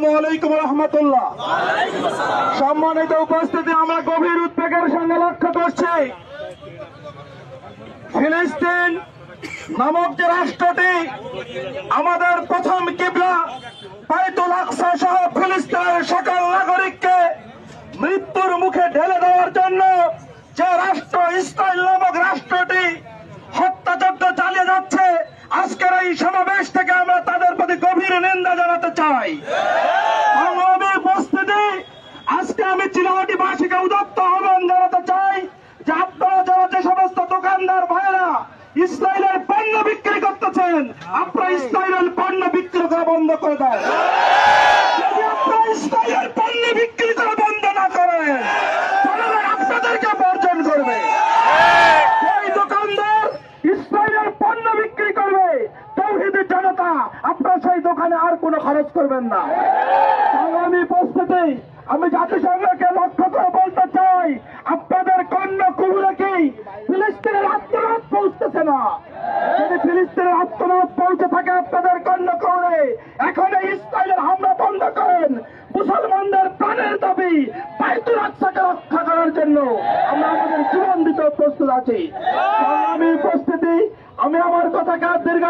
আসসালামু আলাইকুম রহমতুল্লাহ। সম্মানিত উপস্থিতি, আমরা গভীর উদ্বেগের সঙ্গে লক্ষ্য করছি ফিলিস্তিন নামক যে রাষ্ট্রটি আমাদের প্রথম কিবলা বাইতুল আকসা সহ ফিলিস্তিনের সকল নাগরিককে মৃত্যুর মুখে ঢেলে দেওয়ার জন্য যে রাষ্ট্র ইসরায়েল নামক রাষ্ট্রটি হত্যাযজ্ঞ চালিয়ে যাচ্ছে, আজকের এই সমাবেশ থেকে আমরা তাদের প্রতি গভীর নিন্দা জানাতে চাই। সংগ্রামী উপস্থিতি, আজকে আমি চিলাহাটিবাসীকে উদাত্ত আহ্বান জানাতে চাই যে আপনারা যারা যে সমস্ত দোকানদার ভাইরা ইসরায়েলের পণ্য বিক্রি করতেছেন, আপনারা ইসরায়েলের পণ্য বিক্রি করা বন্ধ করে দেন। যদি আপনারা ইসরায়েলের পণ্য বিক্রি করা বন্ধ না করেন, জনগণ আপনাদেরকে বর্জন করবে। এই দোকানদার ইসরায়েলের পণ্য বিক্রি করবে, তৌহিদি জনতা আপনারা সেই দোকানে আর কোনো খরচ করবেন না। সংগ্রামী উপস্থিতি, আমি জাতিসংঘকে লক্ষ্য করে বলতে চাই, আপনাদের কর্ণ কুহুরে কি ফিলিস্তিনের আত্মনাদ পৌঁছতেছে না? যদি ফিলিস্তিনের আত্মনাদ পৌঁছে থাকে আপনাদের কর্ণ কুহুরে, এখন এই ইসরায়েলের হামলা বন্ধ করেন। মুসলমানদের প্রাণের দাবি বাইতুল আকসাকে রক্ষা করার জন্য আমরা আমাদের জীবন দিতে প্রস্তুত আছি। সংগ্রামী উপস্থিতি, আমি আমার কথাকে আর দীর্ঘ